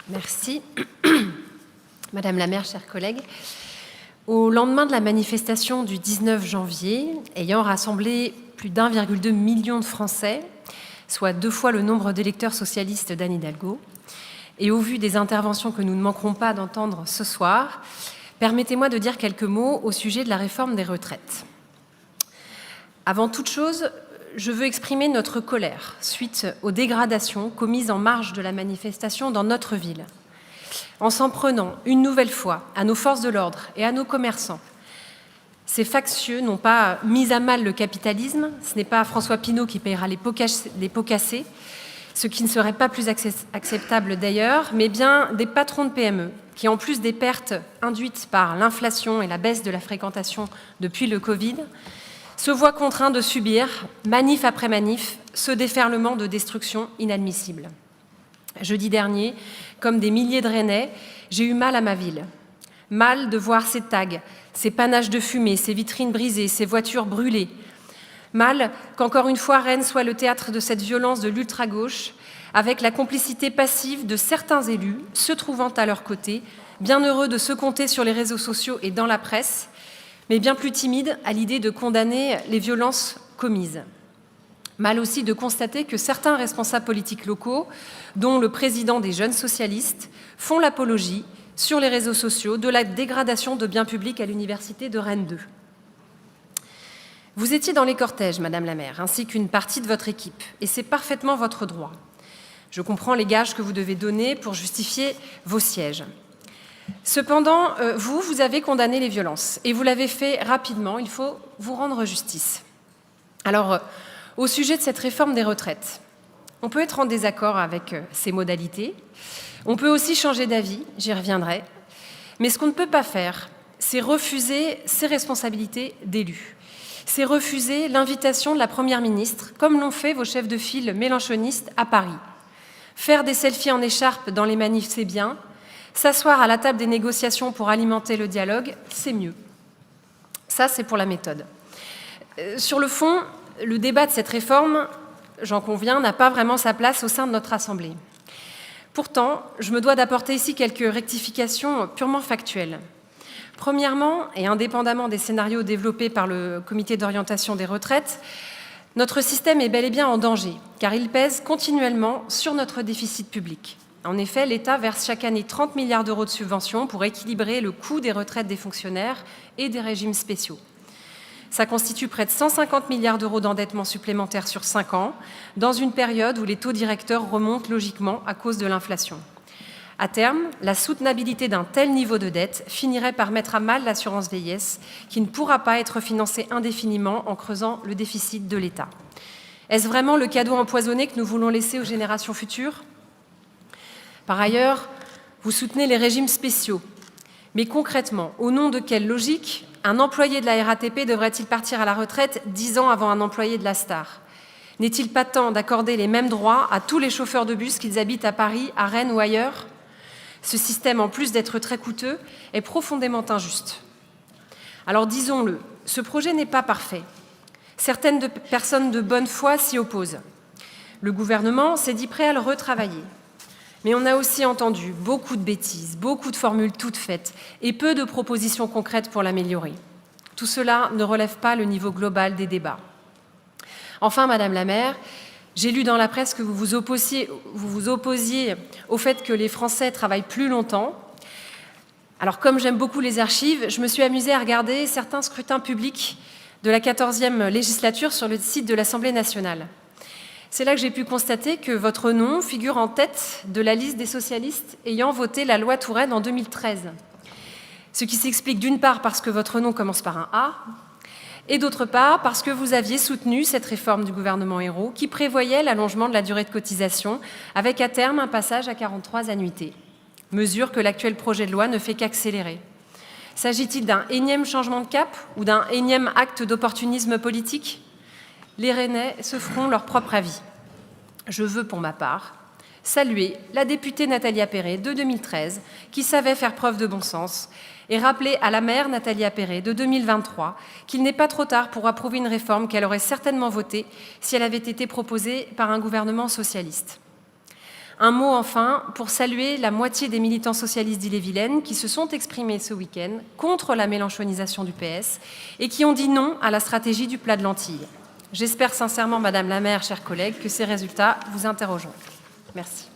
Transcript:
Merci. Madame la maire, chers collègues, au lendemain de la manifestation du 19 janvier, ayant rassemblé plus d'1,2 million de Français, soit 2 fois le nombre d'électeurs socialistes d'Anne Hidalgo, et au vu des interventions que nous ne manquerons pas d'entendre ce soir, permettez-moi de dire quelques mots au sujet de la réforme des retraites. Avant toute chose, je veux exprimer notre colère suite aux dégradations commises en marge de la manifestation dans notre ville. En s'en prenant une nouvelle fois à nos forces de l'ordre et à nos commerçants, ces factieux n'ont pas mis à mal le capitalisme, ce n'est pas François Pinault qui paiera les pots cassés, ce qui ne serait pas plus acceptable d'ailleurs, mais bien des patrons de PME qui, en plus des pertes induites par l'inflation et la baisse de la fréquentation depuis le Covid, se voient contraints de subir, manif après manif, ce déferlement de destruction inadmissible. Jeudi dernier, comme des milliers de Rennais, j'ai eu mal à ma ville. Mal de voir ces tags, ces panaches de fumée, ces vitrines brisées, ces voitures brûlées. Mal qu'encore une fois Rennes soit le théâtre de cette violence de l'ultra-gauche, avec la complicité passive de certains élus se trouvant à leur côté, bien heureux de se compter sur les réseaux sociaux et dans la presse, mais bien plus timides à l'idée de condamner les violences commises. Mal aussi de constater que certains responsables politiques locaux, dont le président des Jeunes Socialistes, font l'apologie sur les réseaux sociaux de la dégradation de biens publics à l'université de Rennes 2. Vous étiez dans les cortèges, Madame la maire, ainsi qu'une partie de votre équipe, et c'est parfaitement votre droit. Je comprends les gages que vous devez donner pour justifier vos sièges. Cependant, vous avez condamné les violences, et vous l'avez fait rapidement, il faut vous rendre justice. Alors, au sujet de cette réforme des retraites, on peut être en désaccord avec ses modalités, on peut aussi changer d'avis, j'y reviendrai, mais ce qu'on ne peut pas faire, c'est refuser ses responsabilités d'élus. C'est refuser l'invitation de la Première ministre, comme l'ont fait vos chefs de file mélenchonistes à Paris. Faire des selfies en écharpe dans les manifs, c'est bien. S'asseoir à la table des négociations pour alimenter le dialogue, c'est mieux. Ça, c'est pour la méthode. Sur le fond, le débat de cette réforme, j'en conviens, n'a pas vraiment sa place au sein de notre Assemblée. Pourtant, je me dois d'apporter ici quelques rectifications purement factuelles. Premièrement, et indépendamment des scénarios développés par le Comité d'orientation des retraites, notre système est bel et bien en danger, car il pèse continuellement sur notre déficit public. En effet, l'État verse chaque année 30 milliards d'euros de subventions pour équilibrer le coût des retraites des fonctionnaires et des régimes spéciaux. Ça constitue près de 150 milliards d'euros d'endettement supplémentaire sur 5 ans, dans une période où les taux directeurs remontent logiquement à cause de l'inflation. À terme, la soutenabilité d'un tel niveau de dette finirait par mettre à mal l'assurance vieillesse, qui ne pourra pas être financée indéfiniment en creusant le déficit de l'État. Est-ce vraiment le cadeau empoisonné que nous voulons laisser aux générations futures ? Par ailleurs, vous soutenez les régimes spéciaux. Mais concrètement, au nom de quelle logique un employé de la RATP devrait-il partir à la retraite 10 ans avant un employé de la STAR ? N'est-il pas temps d'accorder les mêmes droits à tous les chauffeurs de bus, qu'ils habitent à Paris, à Rennes ou ailleurs ? Ce système, en plus d'être très coûteux, est profondément injuste. Alors disons-le, ce projet n'est pas parfait. Certaines personnes de bonne foi s'y opposent. Le gouvernement s'est dit prêt à le retravailler. Mais on a aussi entendu beaucoup de bêtises, beaucoup de formules toutes faites et peu de propositions concrètes pour l'améliorer. Tout cela ne relève pas le niveau global des débats. Enfin, Madame la maire, j'ai lu dans la presse que vous vous opposiez au fait que les Français travaillent plus longtemps. Alors, comme j'aime beaucoup les archives, je me suis amusée à regarder certains scrutins publics de la 14e législature sur le site de l'Assemblée nationale. C'est là que j'ai pu constater que votre nom figure en tête de la liste des socialistes ayant voté la loi Touraine en 2013. Ce qui s'explique d'une part parce que votre nom commence par un A, et d'autre part parce que vous aviez soutenu cette réforme du gouvernement Ayrault qui prévoyait l'allongement de la durée de cotisation avec à terme un passage à 43 annuités, mesure que l'actuel projet de loi ne fait qu'accélérer. S'agit-il d'un énième changement de cap ou d'un énième acte d'opportunisme politique ? Les Rennais se feront leur propre avis. Je veux, pour ma part, saluer la députée Nathalie Appéré de 2013, qui savait faire preuve de bon sens, et rappeler à la maire Nathalie Appéré de 2023 qu'il n'est pas trop tard pour approuver une réforme qu'elle aurait certainement votée si elle avait été proposée par un gouvernement socialiste. Un mot enfin pour saluer la moitié des militants socialistes d'Ille-et-Vilaine qui se sont exprimés ce week-end contre la mélenchonisation du PS et qui ont dit non à la stratégie du plat de lentilles. J'espère sincèrement, Madame la maire, chers collègues, que ces résultats vous interrogeront. Merci.